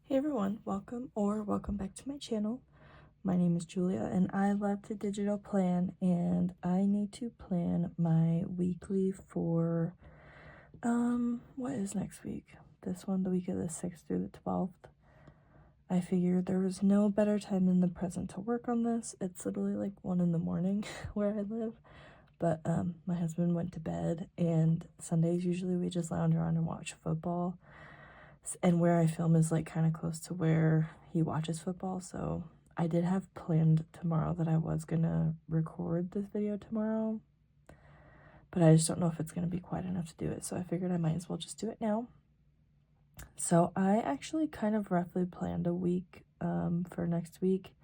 Hey everyone, welcome back to my channel. My name is Julia and I love to digital plan, and I need to plan my weekly for what is next week? This one, the week of the 6th through the 12th. I figured there was no better time than the present to work on this. It's literally like 1 in the morning where I live. But my husband went to bed, and Sundays usually we just lounge around and watch football. And where I film is like kind of close to where he watches football, so I did have planned tomorrow that I was gonna record this video tomorrow, but I just don't know if it's gonna be quiet enough to do it, so I figured I might as well just do it now. So I actually kind of roughly planned a week for next week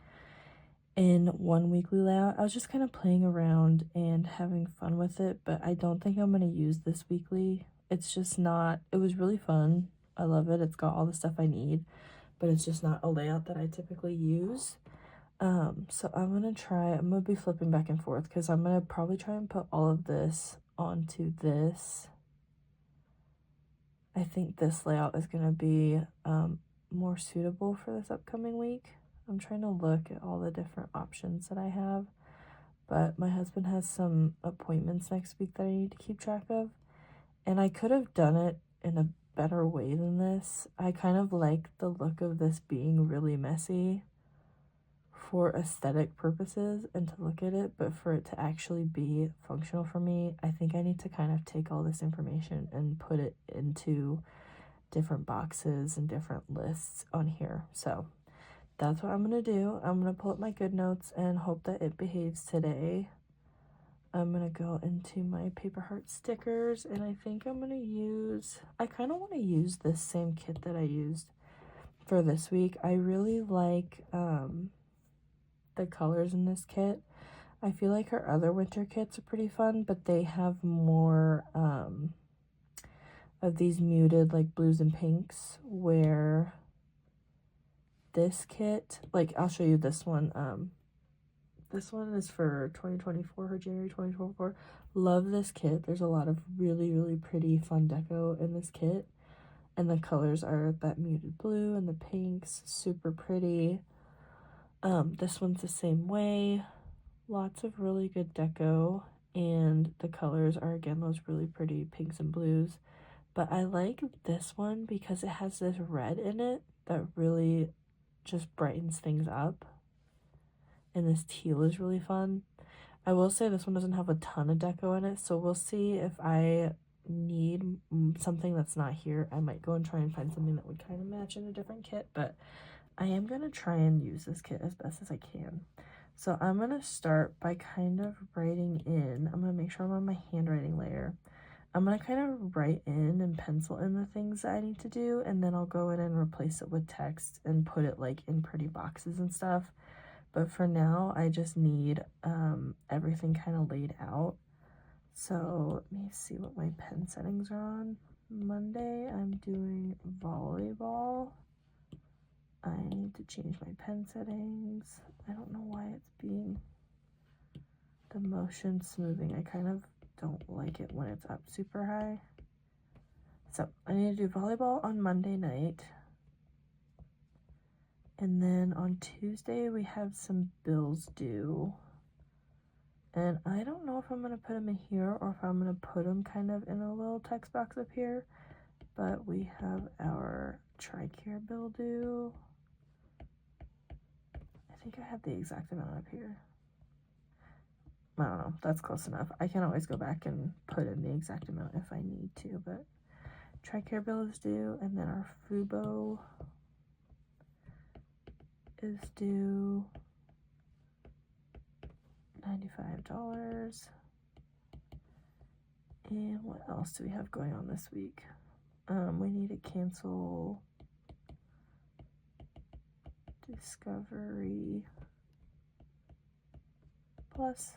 in one weekly layout. I was just kind of playing around and having fun with it, but I don't think I'm gonna use this weekly. It was really fun. I love it. It's got all the stuff I need, but it's just not a layout that I typically use. So I'm gonna be flipping back and forth because I'm gonna probably try and put all of this onto this. I think this layout is gonna be more suitable for this upcoming week. I'm trying to look at all the different options that I have, but my husband has some appointments next week that I need to keep track of, and I could have done it in a better way than this. I kind of like the look of this being really messy for aesthetic purposes and to look at it, but for it to actually be functional for me, I think I need to kind of take all this information and put it into different boxes and different lists on here. So that's what I'm gonna do. I'm gonna pull up my GoodNotes and hope that it behaves today. I'm gonna go into my paper heart stickers, and I think I kind of want to use this same kit that I used for this week. I really like the colors in this kit. I feel like her other winter kits are pretty fun, but they have more of these muted like blues and pinks, where this kit, like I'll show you this one. This one is for 2024, her January 2024. Love this kit. There's a lot of really, really pretty fun deco in this kit. And the colors are that muted blue and the pinks, super pretty. This one's the same way. Lots of really good deco, and the colors are again those really pretty pinks and blues. But I like this one because it has this red in it that really just brightens things up. And this teal is really fun. I will say this one doesn't have a ton of deco in it, so we'll see if I need something that's not here. I might go and try and find something that would kind of match in a different kit, but I am going to try and use this kit as best as I can. So I'm going to start by kind of writing in. I'm going to make sure I'm on my handwriting layer. I'm going to kind of write in and pencil in the things that I need to do, and then I'll go in and replace it with text and put it like in pretty boxes and stuff. But for now, I just need everything kind of laid out. So let me see what my pen settings are on. Monday, I'm doing volleyball. I need to change my pen settings. I don't know why it's being the motion smoothing. I kind of don't like it when it's up super high. So I need to do volleyball on Monday night. And then on Tuesday, we have some bills due. And I don't know if I'm going to put them in here or if I'm going to put them kind of in a little text box up here. But we have our TRICARE bill due. I think I have the exact amount up here. I don't know. That's close enough. I can always go back and put in the exact amount if I need to. But TRICARE bill is due. And then our FUBO is due $95. And what else do we have going on this week? We need to cancel Discovery Plus.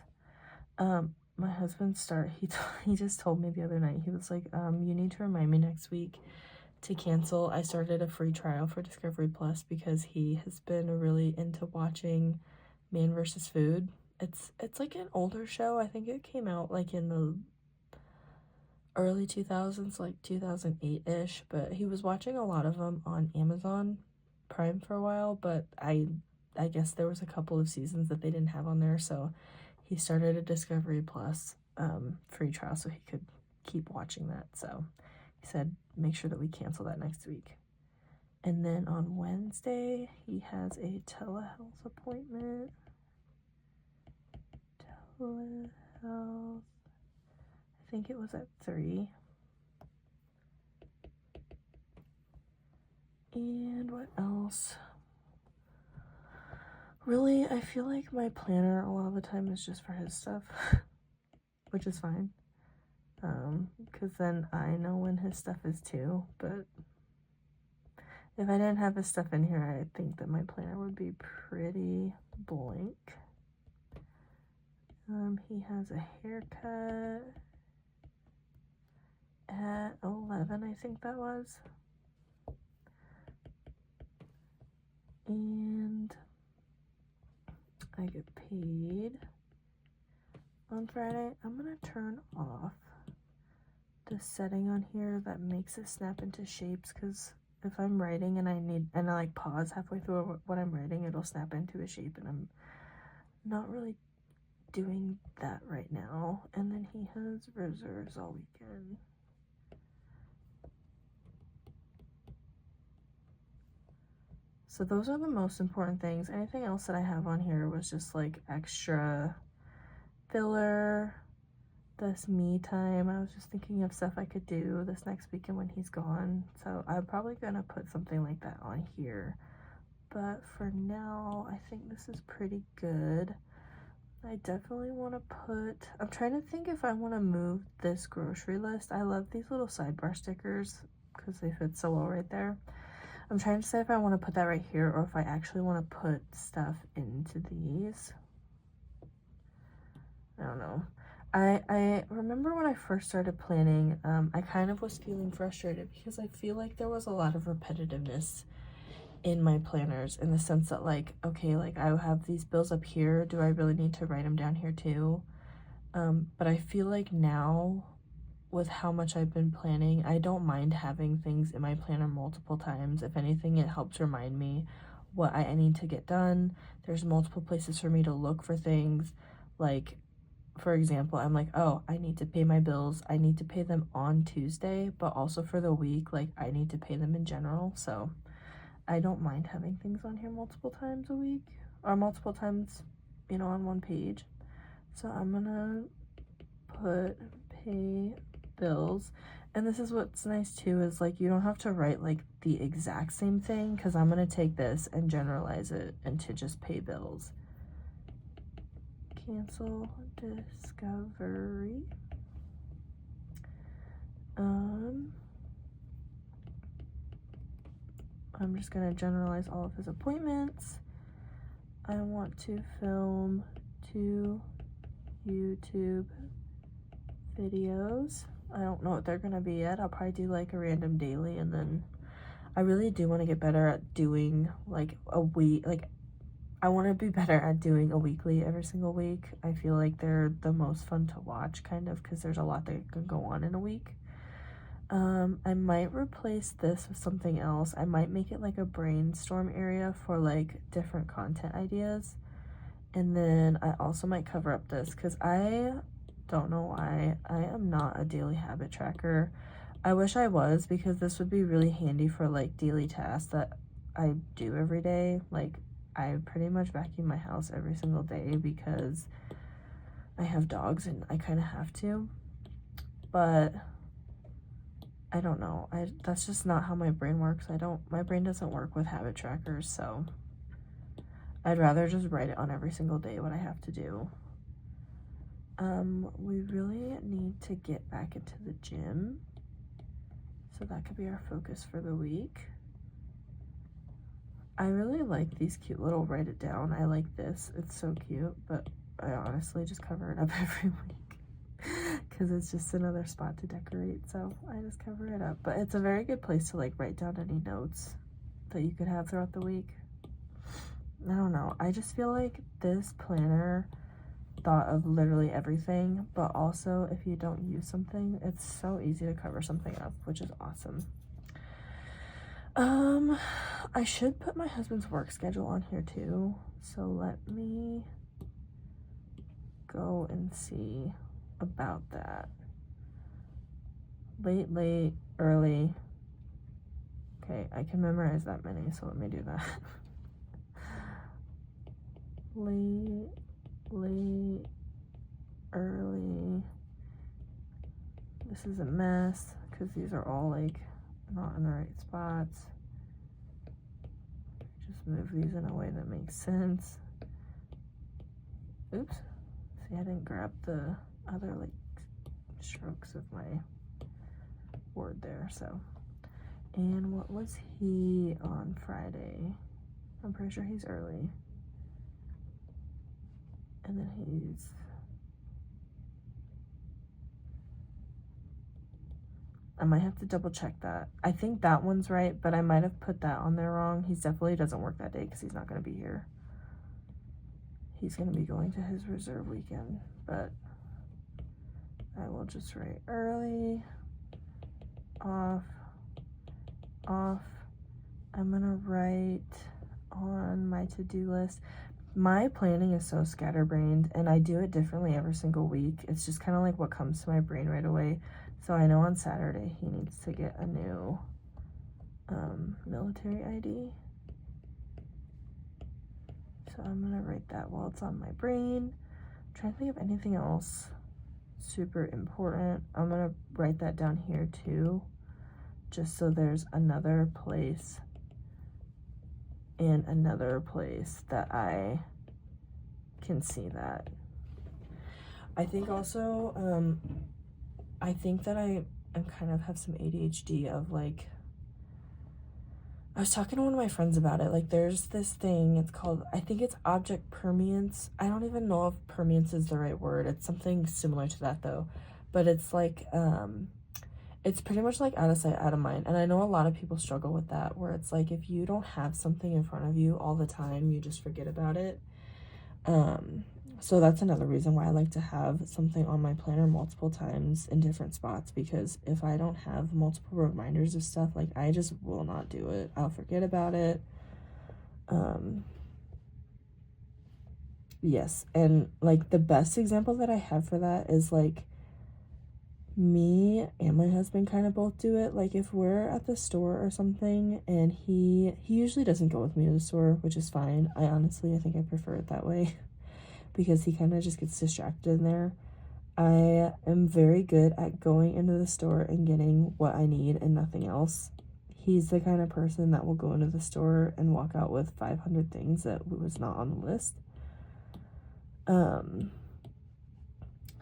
My husband he just told me the other night, he was like, you need to remind me next week to cancel. I started a free trial for Discovery Plus because he has been really into watching Man vs. Food. It's like an older show. I think it came out like in the early 2000s, like 2008-ish, but he was watching a lot of them on Amazon, Prime for a while, but I guess there was a couple of seasons that they didn't have on there, so he started a Discovery Plus free trial so he could keep watching that. So he said make sure that we cancel that next week. And then on Wednesday he has a telehealth appointment. Telehealth, I think it was at 3. And what else? Really, I feel like my planner a lot of the time is just for his stuff, which is fine. Because then I know when his stuff is too, but if I didn't have his stuff in here, I think that my planner would be pretty blank. He has a haircut at 11, I think that was. And I get paid on Friday. I'm gonna turn off the setting on here that makes it snap into shapes, because if I'm writing and I like pause halfway through what I'm writing, it'll snap into a shape, and I'm not really doing that right now. And then he has reserves all weekend. So those are the most important things. Anything else that I have on here was just like extra filler, this me time. I was just thinking of stuff I could do this next weekend when he's gone. So I'm probably gonna put something like that on here. But for now, I think this is pretty good. I definitely want to put, I'm trying to think if I want to move this grocery list. I love these little sidebar stickers because they fit so well right there. I'm trying to say if I want to put that right here or if I actually want to put stuff into these. I don't know. I remember when I first started planning, I kind of was feeling frustrated because I feel like there was a lot of repetitiveness in my planners, in the sense that like, okay, like I have these bills up here, do I really need to write them down here too? But I feel like now, with how much I've been planning, I don't mind having things in my planner multiple times. If anything, it helps remind me what I need to get done. There's multiple places for me to look for things. Like, for example, I'm like, oh, I need to pay my bills. I need to pay them on Tuesday, but also for the week, like I need to pay them in general. So I don't mind having things on here multiple times a week, or multiple times, you know, on one page. So I'm gonna put pay bills. And this is what's nice too, is like you don't have to write like the exact same thing, because I'm gonna take this and generalize it into just pay bills. Cancel Discovery. I'm just gonna generalize all of his appointments. I want to film 2 YouTube videos. I don't know what they're gonna be yet. I'll probably do like a random daily, and then I really do want to get better at doing like a week. Like I want to be better at doing a weekly every single week. I feel like they're the most fun to watch, kind of, because there's a lot that can go on in a week. I might replace this with something else. I might make it like a brainstorm area for like different content ideas. And then I also might cover up this, because I don't know why I am not a daily habit tracker. I wish I was, because this would be really handy for like daily tasks that I do every day. Like I pretty much vacuum my house every single day because I have dogs and I kind of have to. But I don't know. That's just not how my brain works. My brain doesn't work with habit trackers, so I'd rather just write it on every single day what I have to do. We really need to get back into the gym, so that could be our focus for the week. I really like these cute little write it down. I like this. It's so cute, but I honestly just cover it up every week because it's just another spot to decorate, so I just cover it up. But it's a very good place to like write down any notes that you could have throughout the week. I don't know. I just feel like this planner thought of literally everything, but also if you don't use something, it's so easy to cover something up, which is awesome. I should put my husband's work schedule on here too. So let me go and see about that. Late, early. Okay, I can memorize that many, so let me do that. Late, early. This is a mess because these are all like not in the right spots. Just move these in a way that makes sense. Oops. See, I didn't grab the other like strokes of my word there, so. And what was he on Friday? I'm pretty sure he's early. And then he's, I might have to double check that. I think that one's right, but I might have put that on there wrong. He definitely doesn't work that day because he's not going to be here. He's going to be going to his reserve weekend, but I will just write early, off. I'm going to write on my to-do list. My planning is so scatterbrained, and I do it differently every single week. It's just kind of like what comes to my brain right away. So I know on Saturday he needs to get a new military ID. So I'm gonna write that while it's on my brain. I'm trying to think of anything else super important. I'm gonna write that down here too, just so there's another place and another place that I can see that. I think also, I think that I kind of have some ADHD of like, I was talking to one of my friends about it. Like there's this thing, it's called, I think it's object permanence. I don't even know if permanence is the right word. It's something similar to that though. But it's like, it's pretty much like out of sight, out of mind. And I know a lot of people struggle with that, where it's like if you don't have something in front of you all the time, you just forget about it. So that's another reason why I like to have something on my planner multiple times in different spots, because if I don't have multiple reminders of stuff, like I just will not do it. I'll forget about it. Yes, and like the best example that I have for that is like me and my husband kind of both do it. Like if we're at the store or something, and he usually doesn't go with me to the store, which is fine. I think I prefer it that way because he kind of just gets distracted in there. I am very good at going into the store and getting what I need and nothing else. He's the kind of person that will go into the store and walk out with 500 things that was not on the list.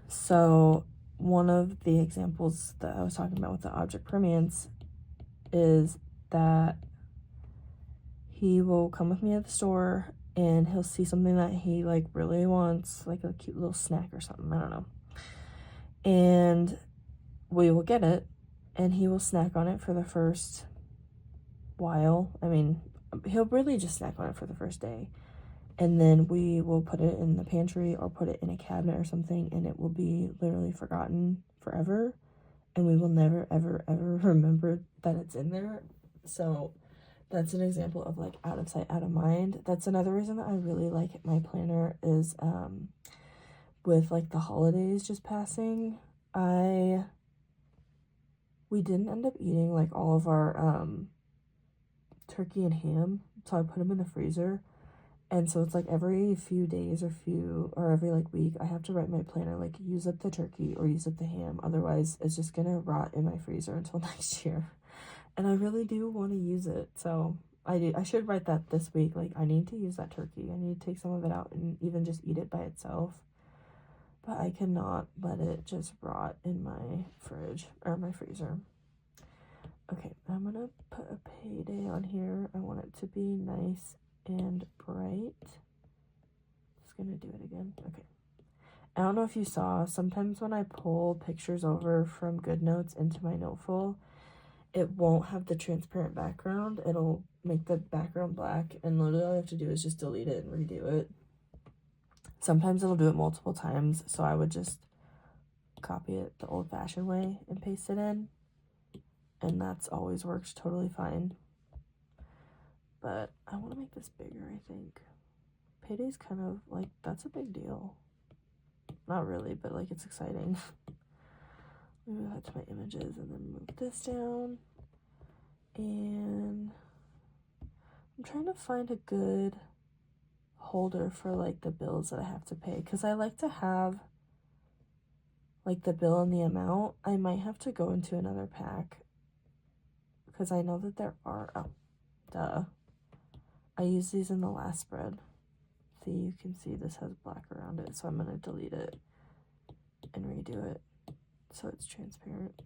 So one of the examples that I was talking about with the object permanence is that he will come with me at the store and he'll see something that he like really wants, like a cute little snack or something, I don't know. And we will get it and he will snack on it for the first while. I mean, he'll really just snack on it for the first day. And then we will put it in the pantry or put it in a cabinet or something, and it will be literally forgotten forever. And we will never, ever, ever remember that it's in there. So that's an example of like out of sight, out of mind. That's another reason that I really like my planner is with like the holidays just passing. We didn't end up eating like all of our turkey and ham, so I put them in the freezer. And so it's like every few days or every like week, I have to write my planner, like use up the turkey or use up the ham. Otherwise, it's just gonna rot in my freezer until next year. And I really do want to use it. So I should write that this week. Like I need to use that turkey. I need to take some of it out and even just eat it by itself. But I cannot let it just rot in my fridge or my freezer. Okay, I'm gonna put a payday on here. I want it to be nice and bright. Just gonna do it again. Okay. I don't know if you saw, sometimes when I pull pictures over from GoodNotes into my Noteful, it won't have the transparent background. It'll make the background black, and literally all you have to do is just delete it and redo it. Sometimes it'll do it multiple times, so I would just copy it the old-fashioned way and paste it in, and that's always works totally fine. but I want to make this bigger, I think. Payday's kind of like, that's a big deal. Not really, but like it's exciting. Move that to my images and then move this down. And I'm trying to find a good holder for like the bills that I have to pay, because I like to have like the bill and the amount. I might have to go into another pack because I know that there are, oh, duh. I used these in the last spread. See, you can see this has black around it, so I'm going to delete it and redo it so it's transparent.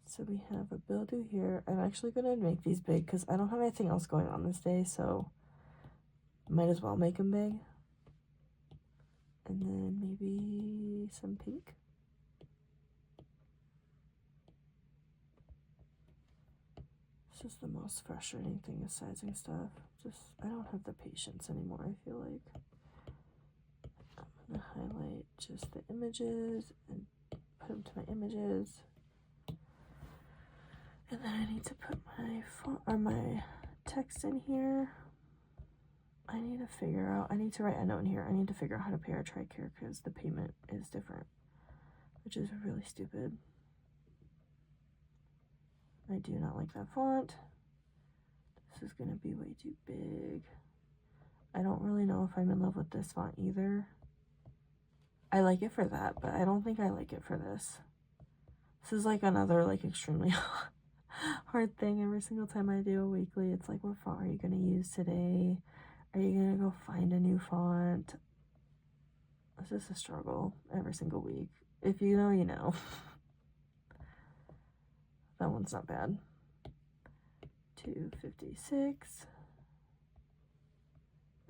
So we have a bill due here. I'm actually going to make these big because I don't have anything else going on this day, so might as well make them big. And then maybe some pink. This is the most frustrating thing is sizing stuff. I don't have the patience anymore, I feel like. I'm gonna highlight just the images and put them to my images. And then I need to put my font or my text in here. I need to write a note in here. I need to figure out how to pay our TRICARE because the payment is different, which is really stupid. I do not like that font. This is gonna be way too big. I don't really know if I'm in love with this font either. I like it for that, but I don't think I like it for this. This is like another like extremely hard thing. Every single time I do a weekly, it's like, what font are you gonna use today? Are you gonna go find a new font? This is a struggle every single week. If you know, you know. That one's not bad. 256.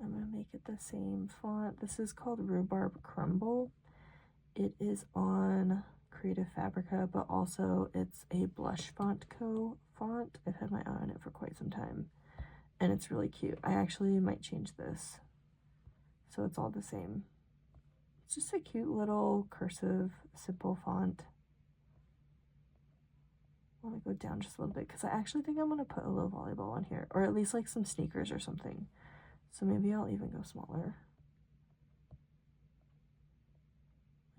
I'm gonna make it the same font. This is called Rhubarb Crumble. It is on Creative Fabrica, but also it's a Blush Font Co. font. I've had my eye on it for quite some time, and it's really cute. I actually might change this, so it's all the same. It's just a cute little cursive, simple font. I want to go down just a little bit because I actually think I'm going to put a little volleyball on here, or at least like some sneakers or something. So maybe I'll even go smaller.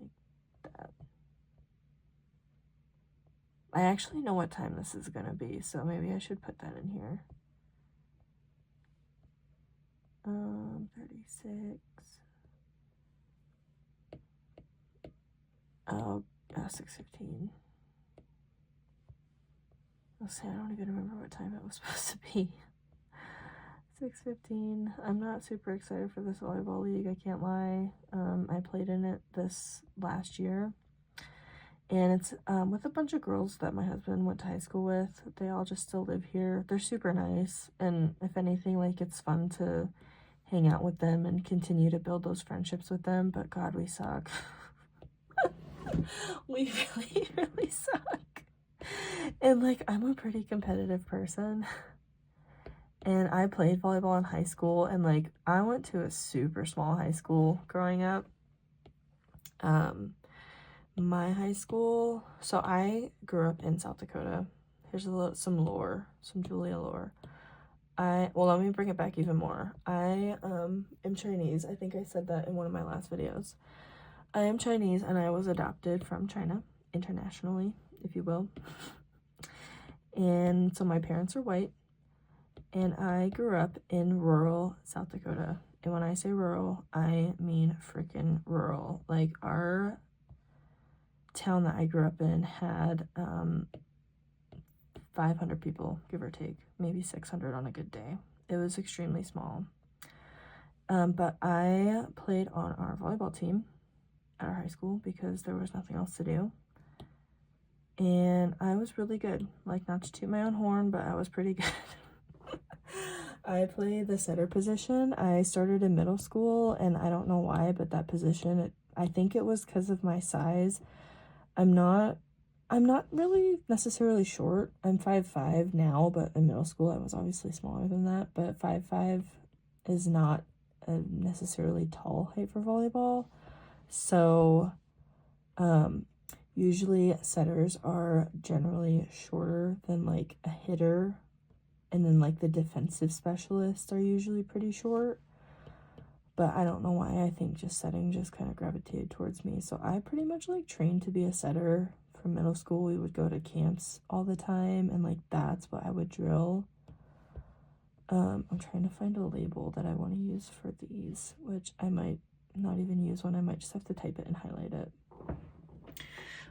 Like that. I actually know what time this is going to be, so maybe I should put that in here. 36. Oh, 6:15. I'll say I don't even remember what time it was supposed to be. 6:15. I'm not super excited for this volleyball league, I can't lie. I played in it this last year, and it's with a bunch of girls that my husband went to high school with. They all just still live here. They're super nice, and if anything, like, it's fun to hang out with them and continue to build those friendships with them, but God, we suck. We really, really suck. And like, I'm a pretty competitive person, and I played volleyball in high school, and like, I went to a super small high school growing up. My high school, so I grew up in South Dakota. Here's some lore, some Julia lore. Well, let me bring it back even more. I am Chinese. I think I said that in one of my last videos. I am Chinese, and I was adopted from China, internationally, if you will. And so my parents are white, and I grew up in rural South Dakota. And when I say rural, I mean freaking rural. Like, our town that I grew up in had 500 people, give or take, maybe 600 on a good day. It was extremely small. But I played on our volleyball team at our high school because there was nothing else to do. And I was really good. Like, not to toot my own horn, but I was pretty good. I played the setter position. I started in middle school, and I don't know why, but that position, I think it was because of my size. I'm not really necessarily short. I'm 5'5" now, but in middle school I was obviously smaller than that. But 5'5" is not a necessarily tall height for volleyball. So usually setters are generally shorter than like a hitter And then like the defensive specialists are usually pretty short. But I don't know why. I think just setting just kind of gravitated towards me. So I pretty much like trained to be a setter from middle school. We would go to camps all the time, and like that's what I would drill. I'm trying to find a label that I want to use for these, which I might not even use one. I might just have to type it and highlight it.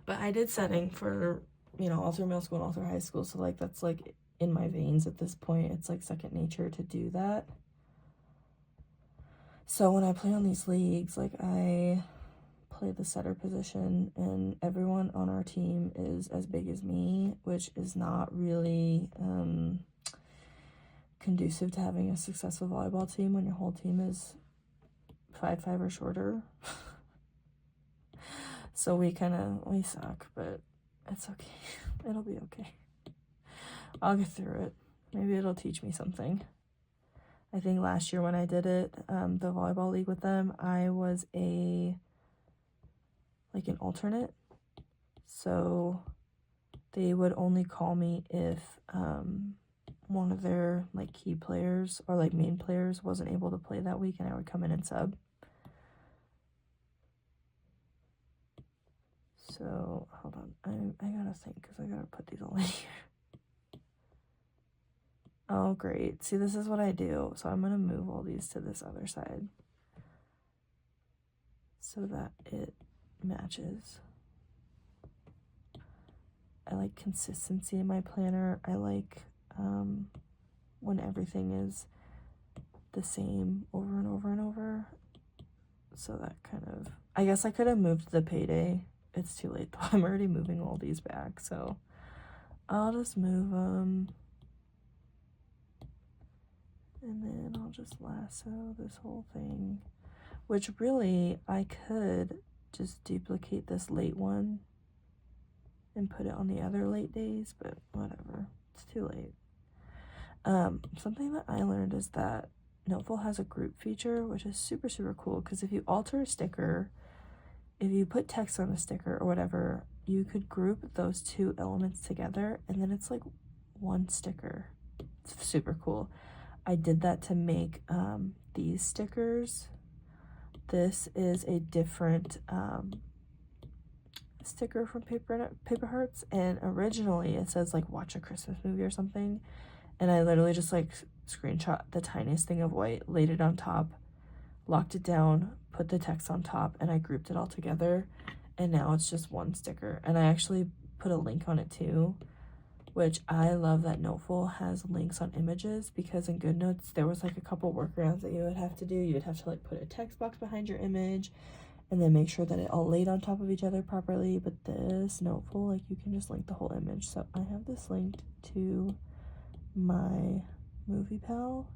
But I did setting for, you know, all through middle school and all through high school. So like that's like in my veins at this point. It's like second nature to do that. So when I play on these leagues, like I play the setter position, and everyone on our team is as big as me, which is not really conducive to having a successful volleyball team when your whole team is 5'5" or shorter. So we suck, but it's okay. It'll be okay. I'll get through it. Maybe it'll teach me something. I think last year when I did it, the volleyball league with them, I was an alternate. So they would only call me if one of their like key players or like main players wasn't able to play that week, and I would come in and sub. So hold on, I gotta think because I gotta put these all in here. Oh great, see, this is what I do. So I'm gonna move all these to this other side so that it matches. I like consistency in my planner. I like when everything is the same over and over and over. So that kind of, I guess I could have moved the payday. It's too late though. I'm already moving all these back, so I'll just move them. And then I'll just lasso this whole thing, which really I could just duplicate this late one and put it on the other late days, but whatever, it's too late. Something that I learned is that Noteful has a group feature, which is super, super cool, because if you alter a sticker, if you put text on a sticker or whatever, you could group those two elements together, and then it's like one sticker. It's super cool. I did that to make these stickers. This is a different sticker from Paper Hearts, and originally it says like watch a Christmas movie or something, and I literally just like screenshot the tiniest thing of white, laid it on top, locked it down, put the text on top, and I grouped it all together, and now it's just one sticker. And I actually put a link on it too, which I love that Noteful has links on images, because in GoodNotes there was like a couple workarounds that you would have to do. You would have to like put a text box behind your image and then make sure that it all laid on top of each other properly. But this Noteful, like you can just link the whole image. So I have this linked to my MoviePal,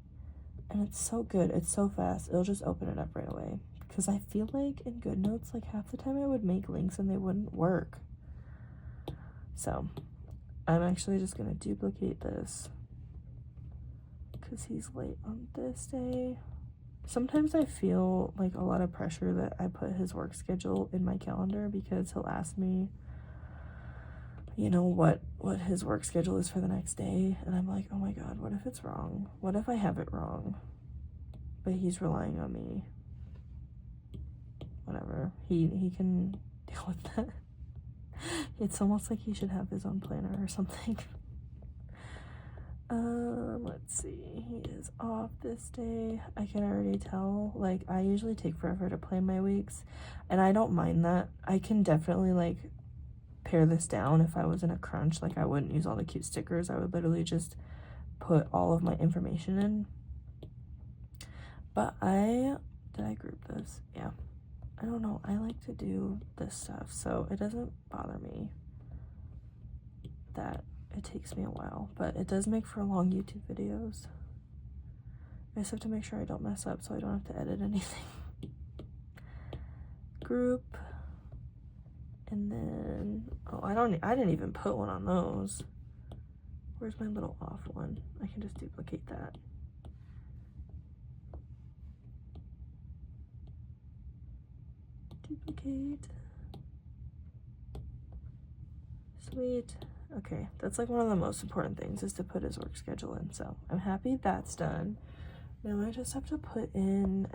and it's so good. It's so fast. It'll just open it up right away. Because I feel like in GoodNotes, like half the time I would make links and they wouldn't work. So I'm actually just gonna duplicate this because he's late on this day. Sometimes I feel like a lot of pressure that I put his work schedule in my calendar, because he'll ask me, you know, what his work schedule is for the next day, and I'm like, oh my god, what if it's wrong? What if I have it wrong? But he's relying on me. Whatever, he can deal with that. It's almost like he should have his own planner or something. Let's see, he is off this day. I can already tell, like, I usually take forever to plan my weeks, and I don't mind that. I can definitely, like, pare this down if I was in a crunch. Like, I wouldn't use all the cute stickers. I would literally just put all of my information in. But did I group this? Yeah. I don't know. I like to do this stuff, so it doesn't bother me that it takes me a while, but it does make for long YouTube videos. I just have to make sure I don't mess up so I don't have to edit anything. Group, and then I didn't even put one on those. Where's my little off one? I can just duplicate that. Duplicate. Sweet. Okay, that's like one of the most important things is to put his work schedule in. So I'm happy that's done. Now I just have to put in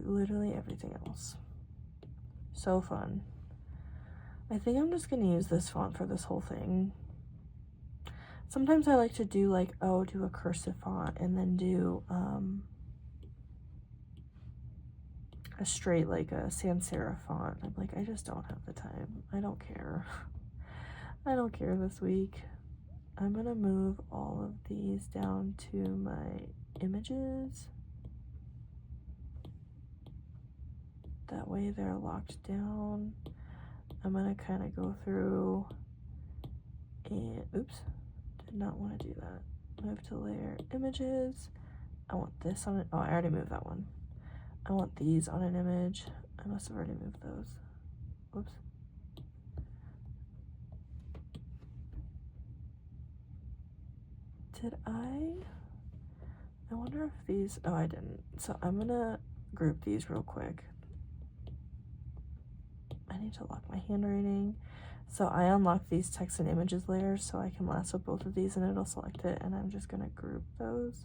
literally everything else. So fun. I think I'm just gonna use this font for this whole thing. Sometimes I like to do like, oh, do a cursive font and then do a straight, like a sans serif font. I'm like, I just don't have the time. I don't care. I don't care this week. I'm gonna move all of these down to my images. That way they're locked down. I'm gonna kind of go through and, oops, did not want to do that. Move to layer images. I want this on it. Oh, I already moved that one. I want these on an image. I must have already moved those. Whoops. Did I wonder if these, oh, I didn't. So I'm gonna group these real quick. I need to lock my handwriting. So I unlock these text and images layers so I can lasso both of these and it'll select it, and I'm just gonna group those.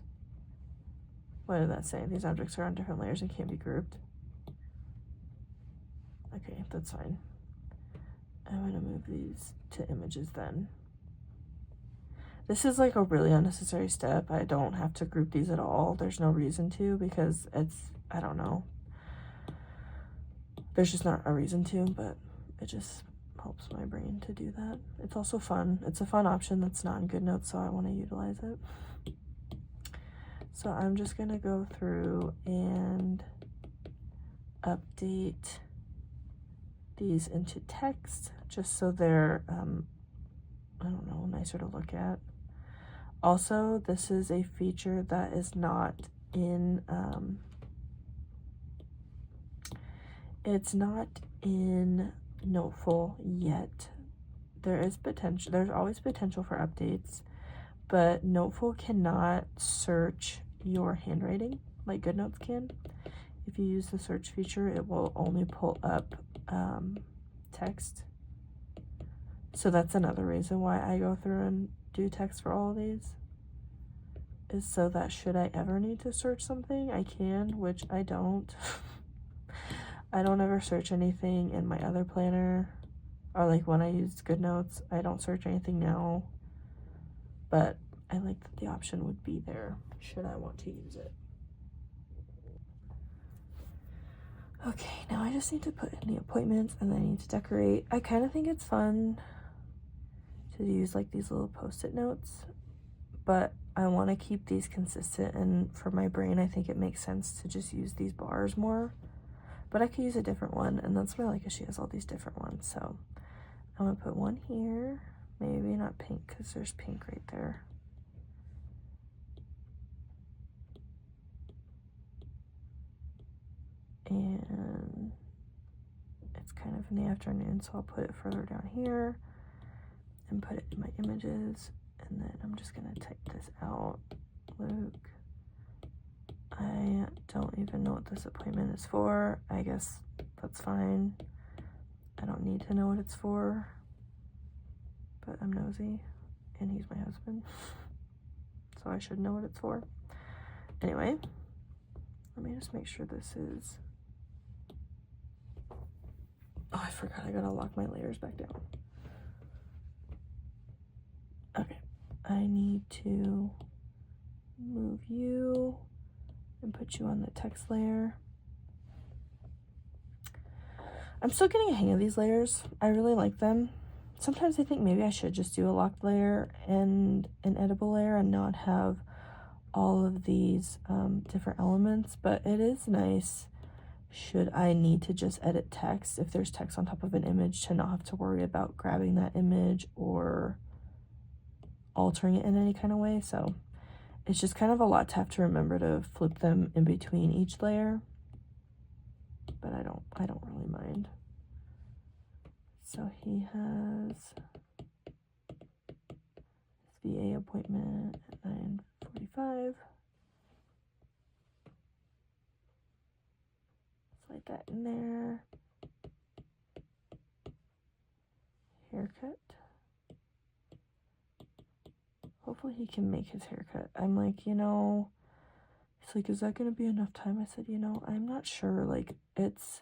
What did that say? These objects are on different layers and can't be grouped. Okay, that's fine. I'm gonna move these to images then. This is like a really unnecessary step. I don't have to group these at all. There's no reason to, because it's, I don't know. There's just not a reason to, but it just helps my brain to do that. It's also fun. It's a fun option that's not in GoodNotes, so I want to utilize it. So I'm just gonna go through and update these into text just so they're, I don't know, nicer to look at. Also, this is a feature that is not in, it's not in Noteful yet. There is potential, there's always potential for updates, but Noteful cannot search your handwriting like GoodNotes can. If you use the search feature, it will only pull up text. So that's another reason why I go through and do text for all of these, is so that should I ever need to search something, I can, which I don't. I don't ever search anything in my other planner, or like when I used GoodNotes, I don't search anything now, but I like that the option would be there should I want to use it. Okay, now I just need to put in the appointments and then I need to decorate. I kind of think it's fun to use like these little post-it notes, but I want to keep these consistent, and for my brain I think it makes sense to just use these bars more, but I could use a different one, and that's what I like, is she has all these different ones. So I'm gonna put one here, maybe not pink because there's pink right there. And it's kind of in the afternoon, so I'll put it further down here and put it in my images. And then I'm just gonna type this out. Luke, I don't even know what this appointment is for. I guess that's fine. I don't need to know what it's for, but I'm nosy and he's my husband, so I should know what it's for. Anyway, let me just make sure this is, oh, I forgot I gotta lock my layers back down. Okay, I need to move you and put you on the text layer. I'm still getting a hang of these layers. I really like them. Sometimes I think maybe I should just do a locked layer and an editable layer and not have all of these different elements, but it is nice should I need to just edit text, if there's text on top of an image, to not have to worry about grabbing that image or altering it in any kind of way. So it's just kind of a lot to have to remember to flip them in between each layer, but I don't really mind. So he has his VA appointment at 9:45. Slide that in there. Haircut. hopefully he can make his haircut. I'm like, you know, he's like, is that gonna be enough time? I said, you know, I'm not sure. Like, it's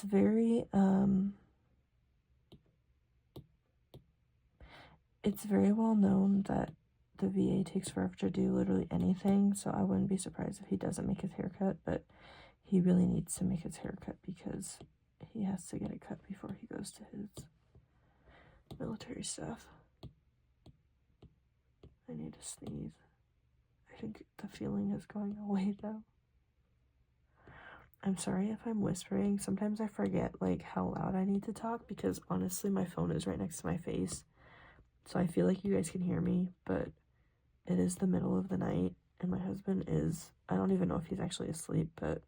very it's very well known that the VA takes forever to do literally anything, so I wouldn't be surprised if he doesn't make his haircut, but he really needs to make his haircut because he has to get it cut before he goes to his military stuff. I need to sneeze. I think the feeling is going away though. I'm sorry if I'm whispering. Sometimes I forget like how loud I need to talk because honestly my phone is right next to my face. So I feel like you guys can hear me, but it is the middle of the night and my husband is, I don't even know if he's actually asleep, but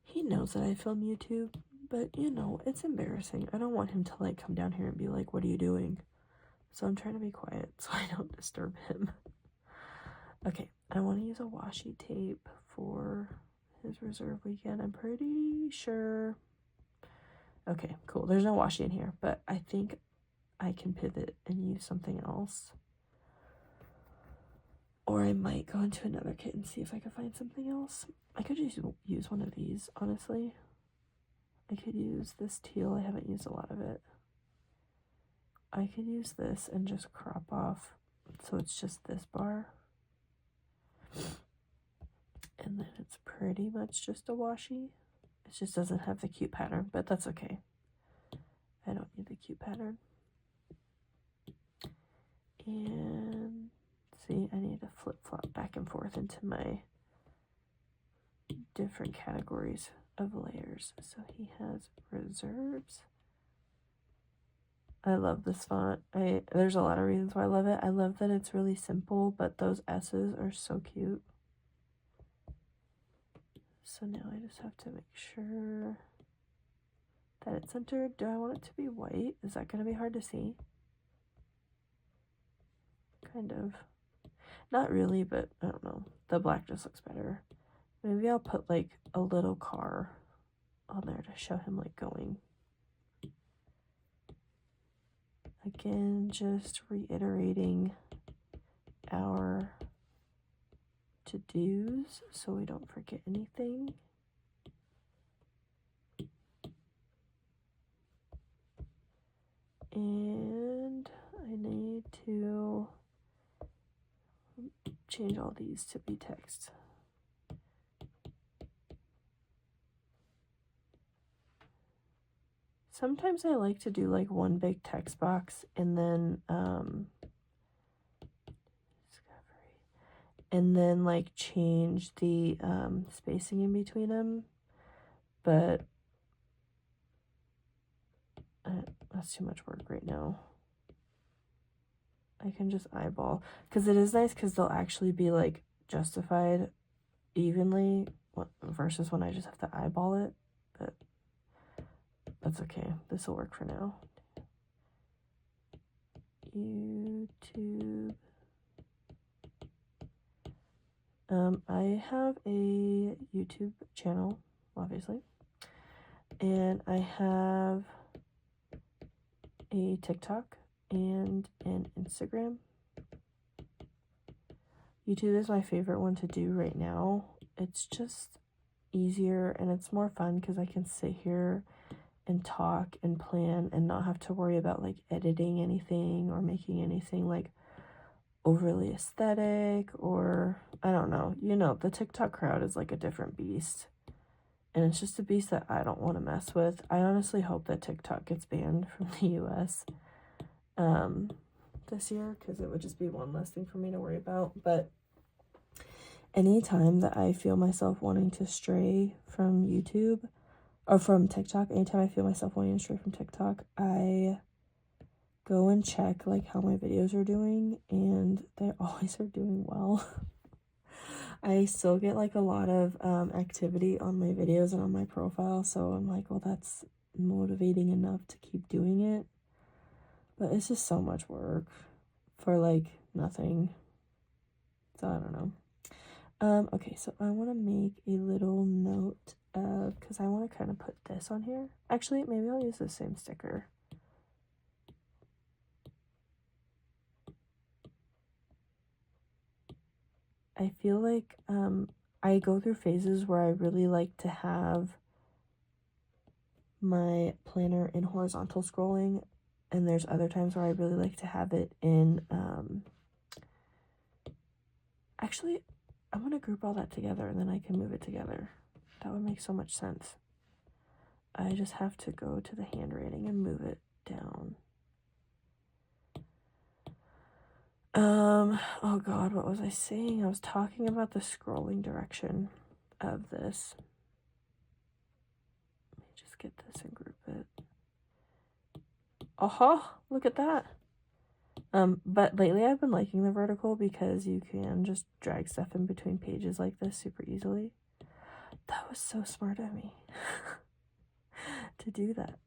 he knows that I film YouTube. But you know, it's embarrassing. I don't want him to like come down here and be like, what are you doing? So I'm trying to be quiet so I don't disturb him. Okay, I want to use a washi tape for his reserve weekend. I'm pretty sure. Okay, cool. There's no washi in here, but I think I can pivot and use something else. Or I might go into another kit and see if I can find something else. I could just use one of these, honestly. I could use this teal. I haven't used a lot of it. I could use this and just crop off so it's just this bar. And then it's pretty much just a washi. It just doesn't have the cute pattern, but that's okay. I don't need the cute pattern. And see, I need to flip-flop back and forth into my different categories of layers. So he has reserves. I love this font. There's a lot of reasons why I love it. I love that it's really simple, but those S's are so cute. So now I just have to make sure that it's centered. Do I want it to be white? Is that going to be hard to see? Kind of. Not really, but I don't know. The black just looks better. Maybe I'll put like a little car on there to show him like going. Again, just reiterating our to-dos so we don't forget anything. And I need to change all these to be text. Sometimes I like to do like one big text box and then like change the spacing in between them, but that's too much work right now. I can just eyeball, because it is nice because they'll actually be like justified evenly versus when I just have to eyeball it, but that's okay. This will work for now. YouTube. I have a YouTube channel, obviously, and I have a TikTok and an Instagram. YouTube is my favorite one to do right now. It's just easier and it's more fun because I can sit here and talk and plan and not have to worry about like editing anything or making anything like overly aesthetic, or I don't know. You know, the TikTok crowd is like a different beast. And it's just a beast that I don't want to mess with. I honestly hope that TikTok gets banned from the US this year, because it would just be one less thing for me to worry about. But anytime that I feel myself wanting to stray from YouTube or from TikTok, anytime I feel myself wanting to stray from TikTok, I go and check like how my videos are doing, and they always are doing well. I still get like a lot of activity on my videos and on my profile, so I'm like, well, that's motivating enough to keep doing it. But it's just so much work for like nothing. So I don't know. Okay, so I want to make a little note of, because I want to kind of put this on here. Actually, maybe I'll use the same sticker. I feel like I go through phases where I really like to have my planner in horizontal scrolling, and there's other times where I really like to have it in actually I'm gonna group all that together and then I can move it together. That would make so much sense. I just have to go to the handwriting and move it down. Oh god, what was I saying? I was talking about the scrolling direction of this. Let me just get this and group it. Aha, look at that. But lately I've been liking the vertical because you can just drag stuff in between pages like this super easily. That was so smart of me to do that.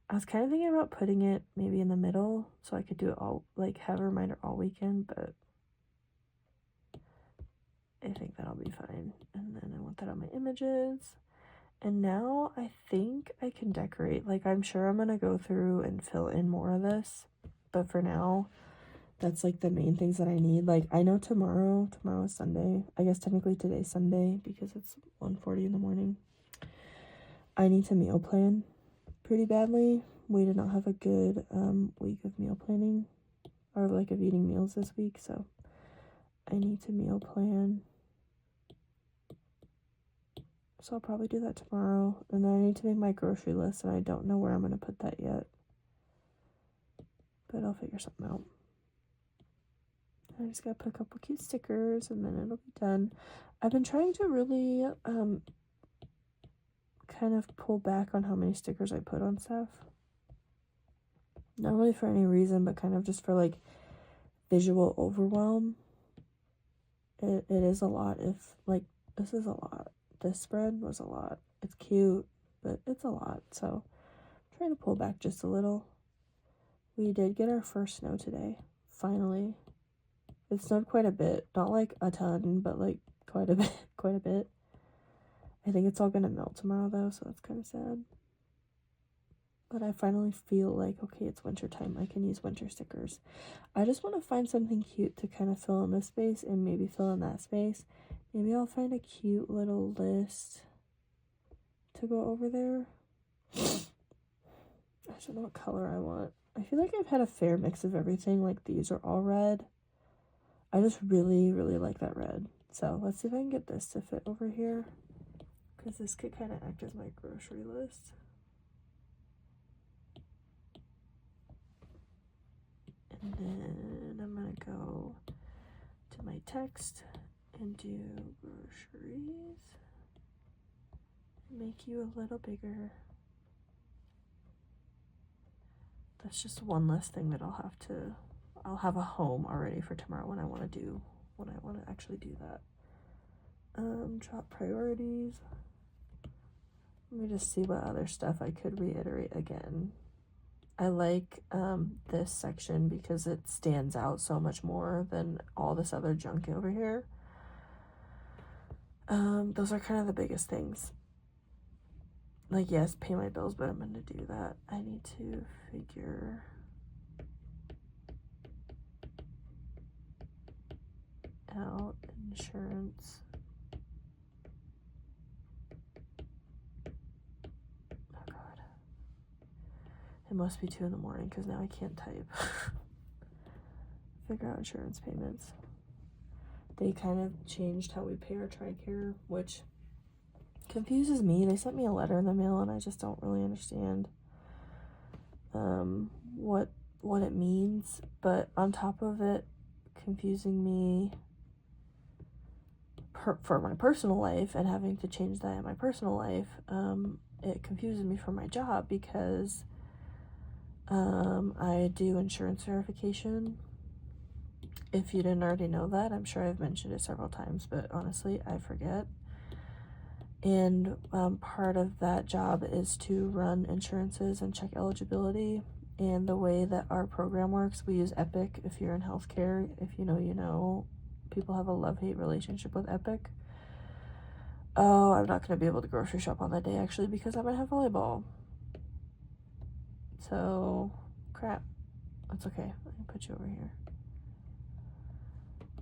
I was kind of thinking about putting it maybe in the middle so I could do it all, like have a reminder all weekend, but I think that'll be fine. And then I want that on my images. And now I think I can decorate. Like, I'm sure I'm gonna go through and fill in more of this, but for now, that's like the main things that I need. Like, I know tomorrow is Sunday. I guess technically today's Sunday because it's 1:40 in the morning. I need to meal plan pretty badly. We did not have a good week of meal planning or like of eating meals this week, so I need to meal plan. So I'll probably do that tomorrow. And then I need to make my grocery list, and I don't know where I'm going to put that yet. But I'll figure something out. I just got to put a couple cute stickers, and then it'll be done. I've been trying to really kind of pull back on how many stickers I put on stuff. Not really for any reason, but kind of just for like visual overwhelm. It is a lot. If like, this is a lot. This spread was a lot. It's cute, but it's a lot. So I'm trying to pull back just a little. We did get our first snow today. Finally. It snowed quite a bit. Not like a ton, but like quite a bit. I think it's all gonna melt tomorrow though, so that's kind of sad. But I finally feel like, okay, it's winter time. I can use winter stickers. I just want to find something cute to kind of fill in this space and maybe fill in that space. Maybe I'll find a cute little list to go over there. I don't know what color I want. I feel like I've had a fair mix of everything. Like, these are all red. I just really, really like that red. So let's see if I can get this to fit over here, because this could kind of act as my grocery list. And then I'm going to go to my text and do groceries. Make you a little bigger. That's just one less thing that I'll have a home already for tomorrow when I want to actually do that. Drop priorities. Let me just see what other stuff I could reiterate again. I like this section because it stands out so much more than all this other junk over here. Those are kind of the biggest things. Like, yes, pay my bills, but I'm gonna do that. I need to figure out insurance. Oh god. It must be 2 in the morning because now I can't type. Figure out insurance payments. They kind of changed how we pay our TRICARE, which confuses me. They sent me a letter in the mail and I just don't really understand what it means. But on top of it confusing me for my personal life and having to change that in my personal life, it confuses me for my job because I do insurance verification. If you didn't already know that, I'm sure I've mentioned it several times, but honestly, I forget. And part of that job is to run insurances and check eligibility. And the way that our program works, we use Epic. If you're in healthcare, if you know, you know. People have a love-hate relationship with Epic. Oh, I'm not going to be able to grocery shop on that day, actually, because I'm going to have volleyball. So, crap. That's okay. Let me put you over here.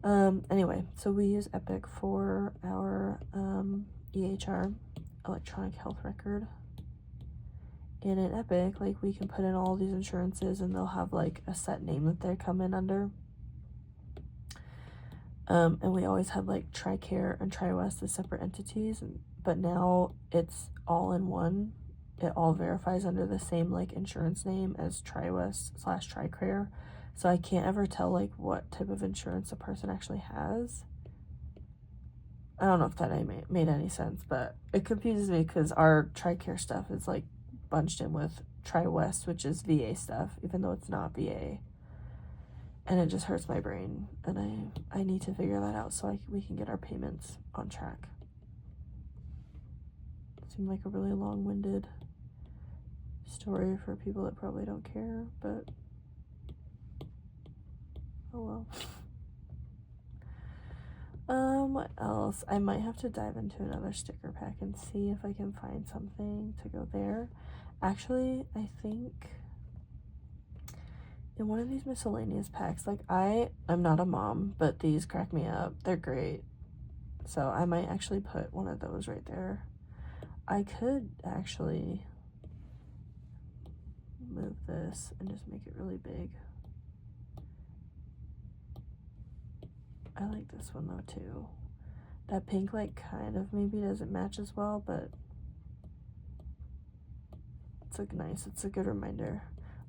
Anyway, so we use Epic for our EHR, electronic health record. And in Epic, like, we can put in all these insurances and they'll have like a set name that they come in under. And we always had like TRICARE and TriWest as separate entities, but now it's all in one. It all verifies under the same like insurance name as TriWest/TRICARE. So I can't ever tell like what type of insurance a person actually has. I don't know if that made any sense, but it confuses me because our TRICARE stuff is like bunched in with TriWest, which is VA stuff, even though it's not VA. And it just hurts my brain, and I need to figure that out so we can get our payments on track. It seemed like a really long-winded story for people that probably don't care, but oh well. What else? I might have to dive into another sticker pack and see if I can find something to go there. Actually, I think in one of these miscellaneous packs, like, I'm not a mom, but these crack me up. They're great. So I might actually put one of those right there. I could actually move this and just make it really big. I like this one though too. That pink like kind of maybe doesn't match as well, but it's like nice. It's a good reminder.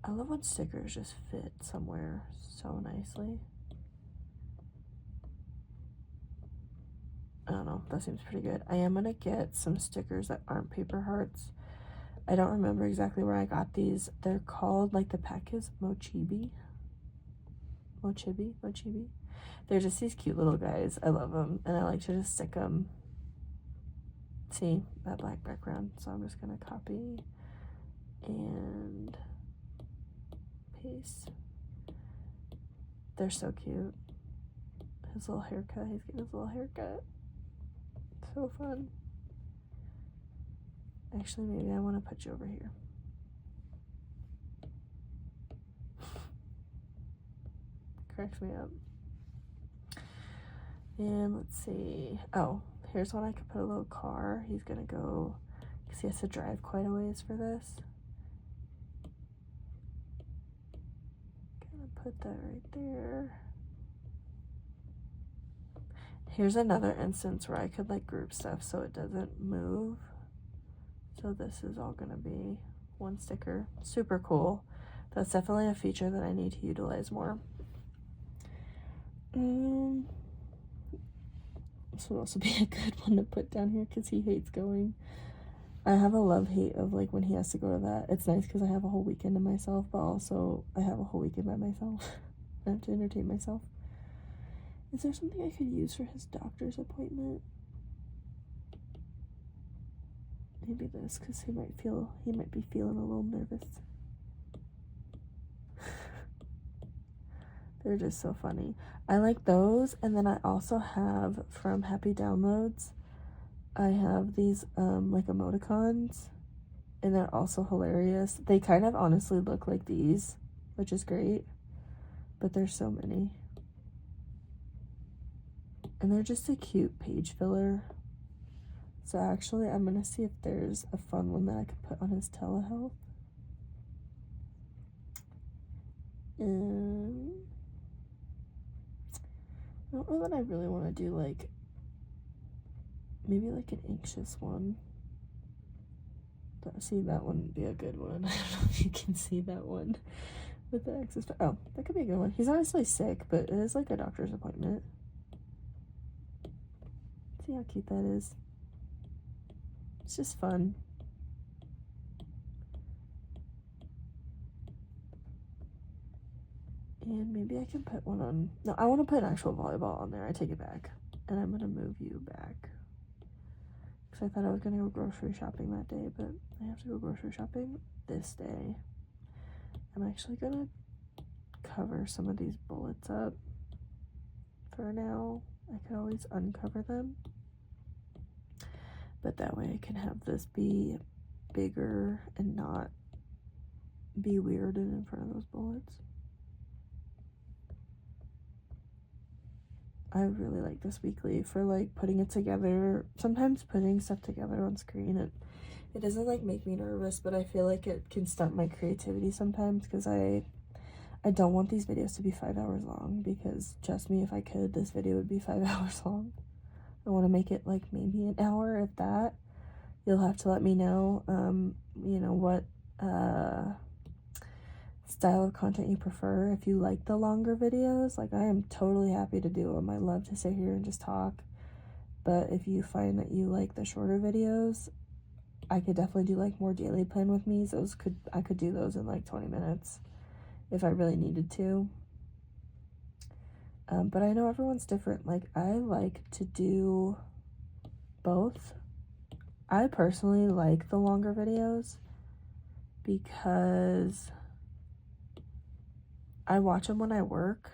I love when stickers just fit somewhere so nicely. I don't know, that seems pretty good. I am gonna get some stickers that aren't paper hearts. I don't remember exactly where I got these. They're called, like, the pack is Mochibi. They're just these cute little guys. I love them, and I like to just stick them. See, that black background. So I'm just gonna copy and paste. They're so cute. His little haircut. He's getting his little haircut. So fun. Actually, maybe I want to put you over here. Cracks me up. And let's see. Oh, here's one I could put a little car. He's gonna go, because he has to drive quite a ways for this. Gonna put that right there. Here's another instance where I could like group stuff so it doesn't move. So this is all gonna be one sticker. Super cool. That's definitely a feature that I need to utilize more. This would also be a good one to put down here because he hates going. I have a love-hate of like when he has to go to that. It's nice because I have a whole weekend to myself, but also I have a whole weekend by myself. I have to entertain myself. Is there something I could use for his doctor's appointment? Maybe this, because he might be feeling a little nervous. They're just so funny. I like those, and then I also have from Happy Downloads, I have these like emoticons, and they're also hilarious. They kind of honestly look like these, which is great, but there's so many. And they're just a cute page filler. So actually, I'm gonna see if there's a fun one that I could put on his telehealth. And I don't know that I really want to do like maybe like an anxious one. See, that one would be a good one. I don't know if you can see that one with the access. Oh, that could be a good one. He's honestly sick, but it is like a doctor's appointment. See how cute that is. It's just fun. And maybe I can put one on. No, I want to put an actual volleyball on there. I take it back. And I'm going to move you back. Because I thought I was going to go grocery shopping that day, but I have to go grocery shopping this day. I'm actually going to cover some of these bullets up for now. I could always uncover them. But that way I can have this be bigger and not be weird in front of those bullets. I really like this weekly for like putting it together. Sometimes putting stuff together on screen, it doesn't like make me nervous, but I feel like it can stunt my creativity sometimes because I don't want these videos to be 5 hours long, because trust me, if I could, this video would be 5 hours long. I want to make it like maybe an hour, if that. You'll have to let me know, you know, what style of content you prefer. If you like the longer videos, like I am totally happy to do them. I love to sit here and just talk. But if you find that you like the shorter videos, I could definitely do like more daily plan with me. I could do those in like 20 minutes if I really needed to. But I know everyone's different. Like, I like to do both. I personally like the longer videos because I watch them when I work.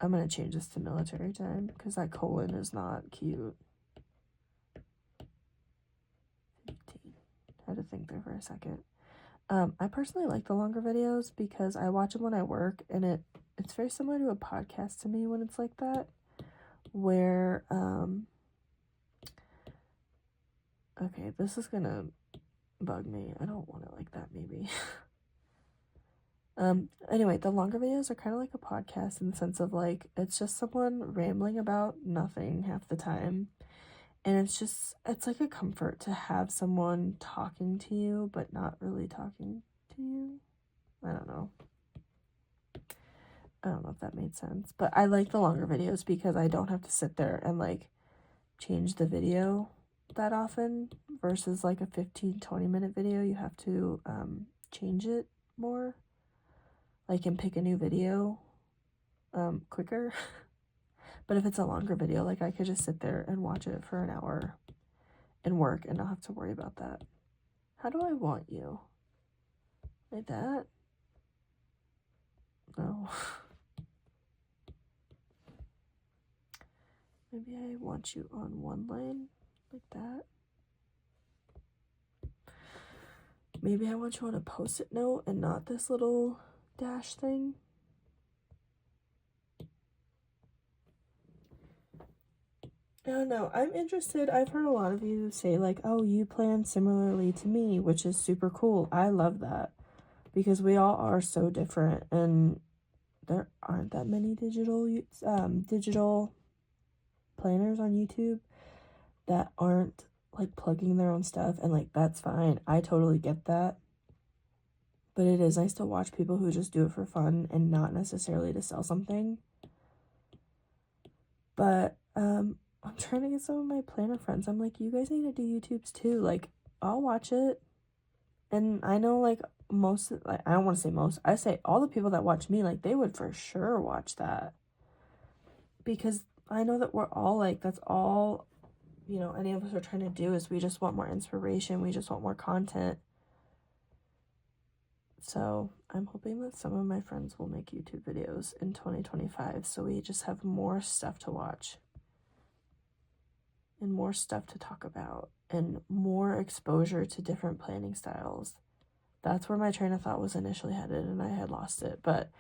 I'm going to change this to military time because that colon is not cute. 15. I had to think there for a second. I personally like the longer videos because I watch them when I work, and it's very similar to a podcast to me when it's like that, where, okay, this is gonna bug me. I don't want it like that, maybe. Anyway, the longer videos are kind of like a podcast in the sense of like, it's just someone rambling about nothing half the time. And it's like a comfort to have someone talking to you, but not really talking to you. I don't know if that made sense, but I like the longer videos because I don't have to sit there and like change the video that often versus like a 15-20 minute video. You have to change it more, like, and pick a new video quicker. But if it's a longer video, like, I could just sit there and watch it for an hour and work and not have to worry about that. How do I want you? Like that? No. Maybe I want you on one line, like that. Maybe I want you on a post-it note and not this little dash thing. I don't know. I'm interested. I've heard a lot of you say like, oh, you plan similarly to me, which is super cool. I love that because we all are so different, and there aren't that many digital planners on YouTube that aren't like plugging their own stuff, and like that's fine. I totally get that. But it is nice to watch people who just do it for fun and not necessarily to sell something. But I'm trying to get some of my planner friends. I'm like, you guys need to do YouTubes too. Like, I'll watch it. And I know like most, like, I don't want to say most, I say all the people that watch me, like, they would for sure watch that. Because I know that we're all like, that's all, you know, any of us are trying to do is we just want more inspiration. We just want more content. So I'm hoping that some of my friends will make YouTube videos in 2025, so we just have more stuff to watch and more stuff to talk about and more exposure to different planning styles. That's where my train of thought was initially headed, and I had lost it, but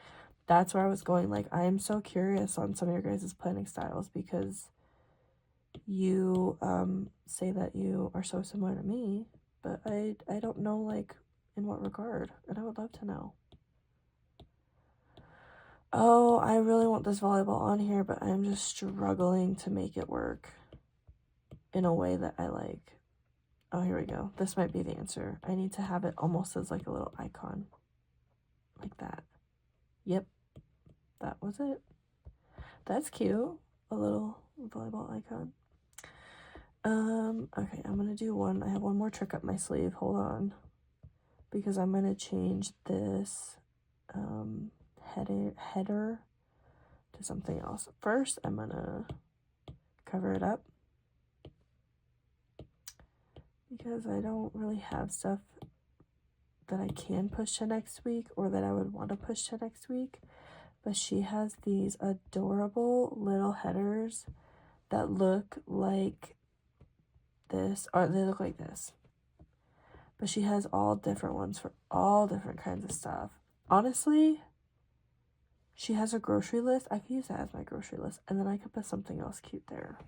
that's where I was going. Like, I am so curious on some of your guys' planning styles because you say that you are so similar to me, but I don't know, like, in what regard, and I would love to know. Oh, I really want this volleyball on here, but I'm just struggling to make it work in a way that I like. Oh, here we go. This might be the answer. I need to have it almost as like a little icon. Like that. Yep. That was it. That's cute. A little volleyball icon. Okay, I'm gonna do one. I have one more trick up my sleeve. Hold on. Because I'm gonna change this header to something else. First, I'm gonna cover it up because I don't really have stuff that I can push to next week or that I would want to push to next week. But she has these adorable little headers that look like this, or they look like this. But she has all different ones for all different kinds of stuff. Honestly, She has a grocery list. I could use that as my grocery list. And then I could put something else cute there.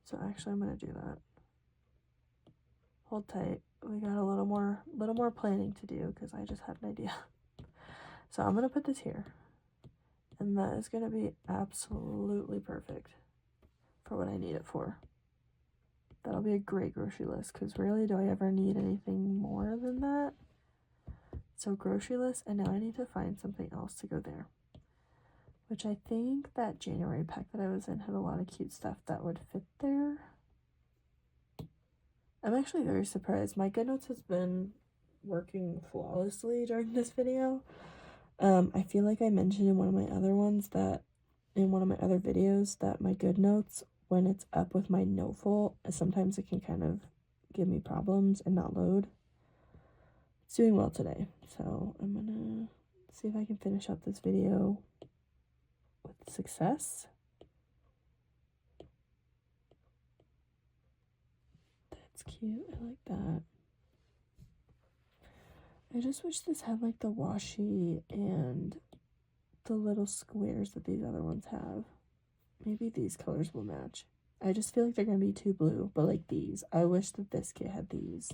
So actually I'm going to do that. Hold tight. We got a little more planning to do because I just had an idea. So I'm going to put this here. And that is going to be absolutely perfect for what I need it for. That'll be a great grocery list because rarely do I ever need anything more than that. So grocery list, and now I need to find something else to go there. Which I think that January pack that I was in had a lot of cute stuff that would fit there. I'm actually very surprised. My GoodNotes has been working flawlessly during this video. I feel like I mentioned in one of my other ones that, in one of my other videos, that my GoodNotes, when it's up with my Noteful, sometimes it can kind of give me problems and not load. It's doing well today, so I'm gonna see if I can finish up this video with success. That's cute. I like that. I just wish this had like the washi and the little squares that these other ones have. Maybe these colors will match. I just feel like they're gonna be too blue, but like these. I wish that this kit had these.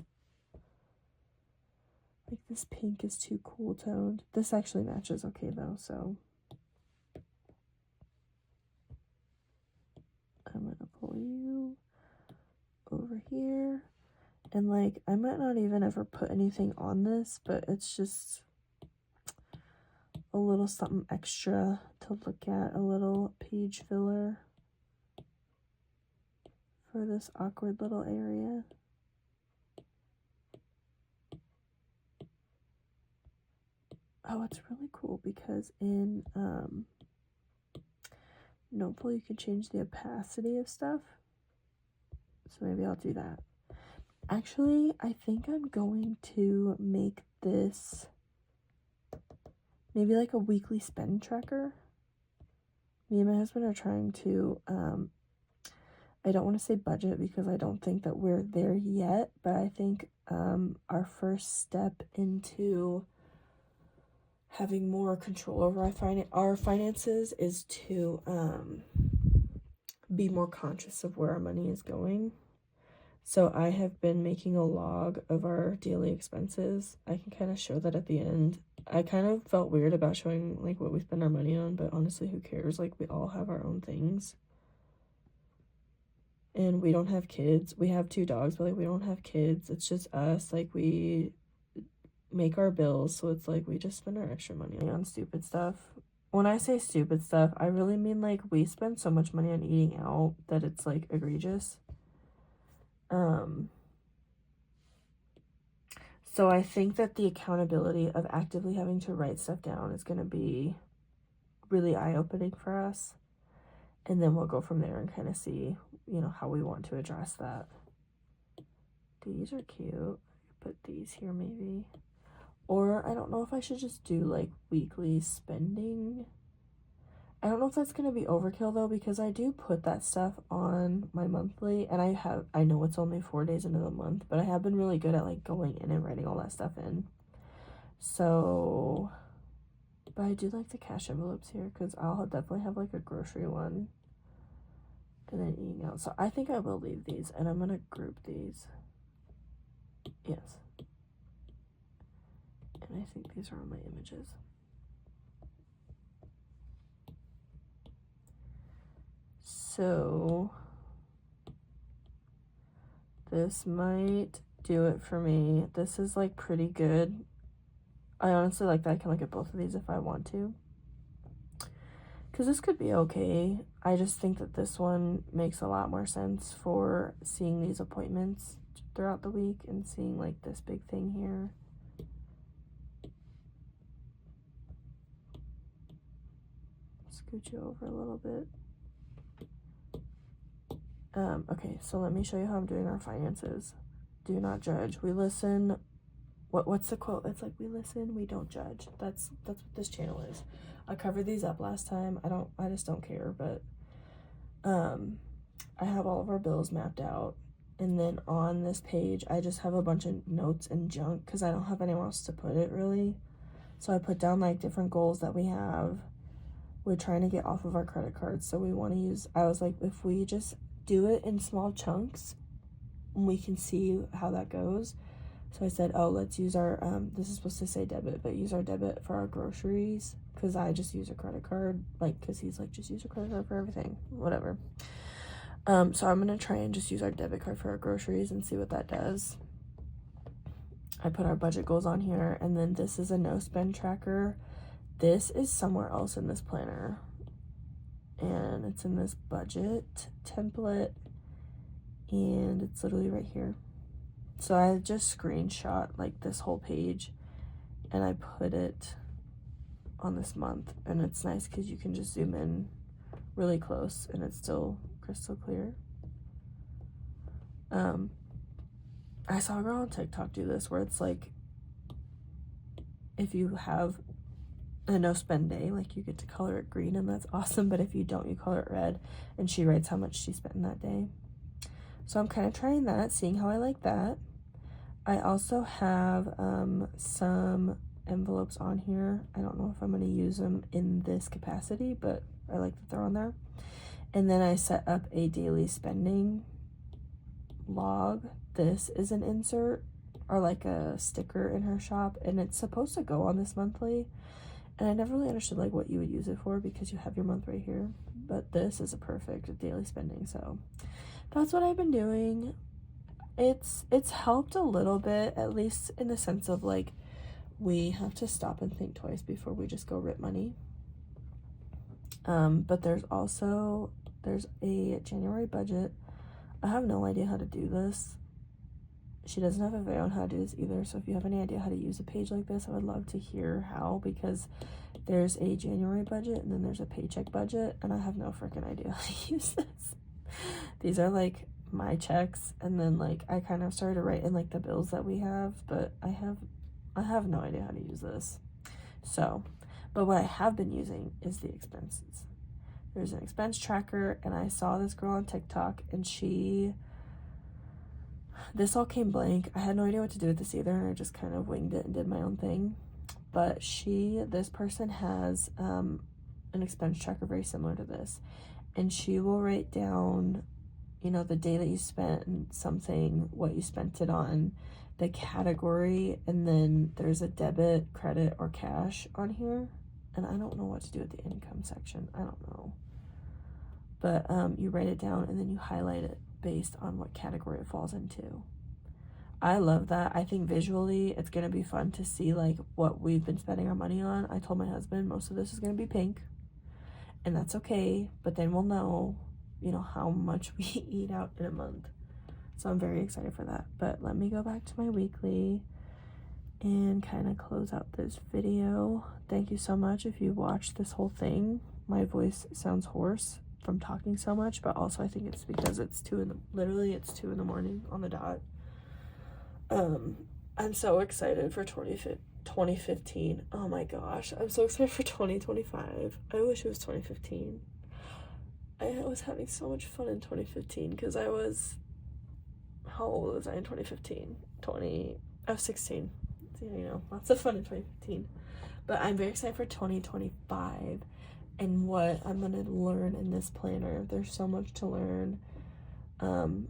Like this pink is too cool toned. This actually matches okay though, so I'm gonna pull you over here. And like, I might not even ever put anything on this, but it's just a little something extra to look at, a little page filler for this awkward little area. Oh, it's really cool because in Noteful you can change the opacity of stuff. So maybe I'll do that. Actually, I think I'm going to make this maybe like a weekly spend tracker. Me and my husband are trying to, I don't want to say budget because I don't think that we're there yet, but I think our first step into having more control over our finances is to be more conscious of where our money is going. So I have been making a log of our daily expenses. I can kind of show that at the end. I kind of felt weird about showing like what we spend our money on, but honestly, who cares? Like, we all have our own things. And we don't have kids. We have 2 dogs, but like we don't have kids. It's just us. Like, we make our bills, so it's like we just spend our extra money on stupid stuff. When I say stupid stuff, I really mean like we spend so much money on eating out that it's like egregious. So I think that the accountability of actively having to write stuff down is going to be really eye-opening for us. And then we'll go from there and kind of see, you know, how we want to address that. These are cute. Put these here maybe. Or I don't know if I should just do like weekly spending. I don't know if that's going to be overkill though, because I do put that stuff on my monthly, and I know it's only 4 days into the month, but I have been really good at like going in and writing all that stuff in. So, but I do like the cash envelopes here because I'll definitely have like a grocery one and then eating out. So I think I will leave these, and I'm going to group these. Yes. And I think these are all my images. So this might do it for me. This is like pretty good. I honestly like that I can look at both of these if I want to, because this could be okay. I just think that this one makes a lot more sense for seeing these appointments throughout the week and seeing like this big thing here. Scoot you over a little bit. Okay, so let me show you how I'm doing our finances. Do not judge. We listen. What's the quote? It's like, we listen, we don't judge. That's what this channel is. I covered these up last time. I just don't care, but I have all of our bills mapped out. And then on this page, I just have a bunch of notes and junk because I don't have anywhere else to put it really. So I put down like different goals that we have. We're trying to get off of our credit cards, so we want to use, I was like, if we just do it in small chunks, we can see how that goes. So I said, oh, let's use our, this is supposed to say debit, but use our debit for our groceries, because I just use a credit card, like, because he's like, just use a credit card for everything, whatever. So I'm going to try and just use our debit card for our groceries and see what that does. I put our budget goals on here, and then this is a no spend tracker. This is somewhere else in this planner, and it's in this budget template, and it's literally right here. So I just screenshot like this whole page, and I put it on this month, and it's nice because you can just zoom in really close and it's still crystal clear. I saw a girl on TikTok do this where it's like, if you have a no spend day, like you get to color it green, and that's awesome, but if you don't, you color it red, and she writes how much she spent in that day. So I'm kind of trying that, seeing how I like that. I also have some envelopes on here. I don't know if I'm going to use them in this capacity, but I like that they're on there. And then I set up a daily spending log. This is an insert or like a sticker in her shop, and it's supposed to go on this monthly. And I never really understood like what you would use it for, because you have your month right here. But this is a perfect daily spending, so that's what I've been doing. It's helped a little bit, at least in the sense of like, we have to stop and think twice before we just go rip money. But there's a January budget. I have no idea how to do this. She doesn't have a video on how to do this either, so if you have any idea how to use a page like this, I would love to hear how, because there's a January budget and then there's a paycheck budget, and I have no freaking idea how to use this. These are like my checks, and then like I kind of started to write in like the bills that we have, but I have no idea how to use this. So, but what I have been using is the expenses. There's an expense tracker, and I saw this girl on TikTok, and this all came blank. I had no idea what to do with this either, and I just kind of winged it and did my own thing. But this person has an expense tracker very similar to this, and she will write down, you know, the day that you spent something, what you spent it on, the category, and then there's a debit, credit, or cash on here. And I don't know what to do with the income section. I don't know. But you write it down, and then you highlight it based on what category it falls into. I love that. I think visually it's going to be fun to see like what we've been spending our money on. I told my husband most of this is going to be pink, and that's okay, but then we'll know, you know, how much we eat out in a month. So I'm very excited for that. But let me go back to my weekly and kind of close out this video. Thank you so much if you watched this whole thing. My voice sounds hoarse from talking so much, but also I think it's because it's 2 in the morning on the dot. I'm so excited for 2015. Oh my gosh, I'm so excited for 2025. I wish it was 2015. I was having so much fun in 2015 because how old was I in 2015? I was 16. So, you know, lots of fun in 2015. But I'm very excited for 2025 and what I'm going to learn in this planner. There's so much to learn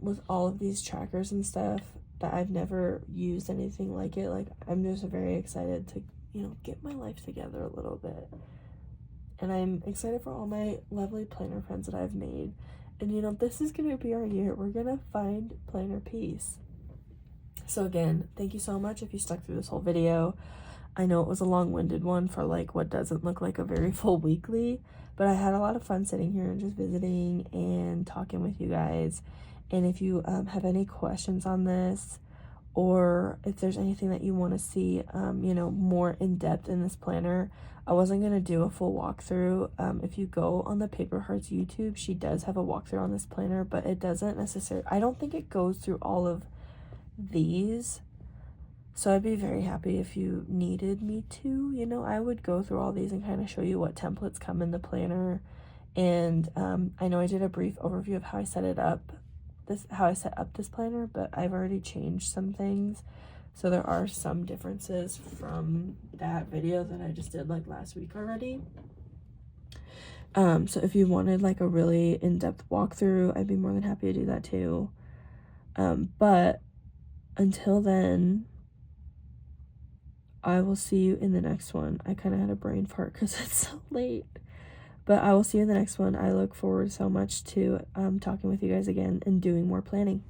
with all of these trackers and stuff that I've never used anything like it. Like, I'm just very excited to, you know, get my life together a little bit. And I'm excited for all my lovely planner friends that I've made. And, you know, this is going to be our year. We're going to find planner peace. So again, thank you so much if you stuck through this whole video. I know it was a long-winded one for like what doesn't look like a very full weekly, but I had a lot of fun sitting here and just visiting and talking with you guys. And if you have any questions on this, or if there's anything that you want to see, you know, more in depth in this planner, I wasn't going to do a full walkthrough. If you go on the Paper Hearts YouTube, she does have a walkthrough on this planner, but it doesn't necessarily, I don't think it goes through all of these. So I'd be very happy if you needed me to, you know, I would go through all these and kind of show you what templates come in the planner. And I know I did a brief overview of how I set up this planner, but I've already changed some things. So there are some differences from that video that I just did like last week already. So if you wanted like a really in-depth walkthrough, I'd be more than happy to do that too. But until then, I will see you in the next one. I kind of had a brain fart because it's so late. But I will see you in the next one. I look forward so much to talking with you guys again and doing more planning.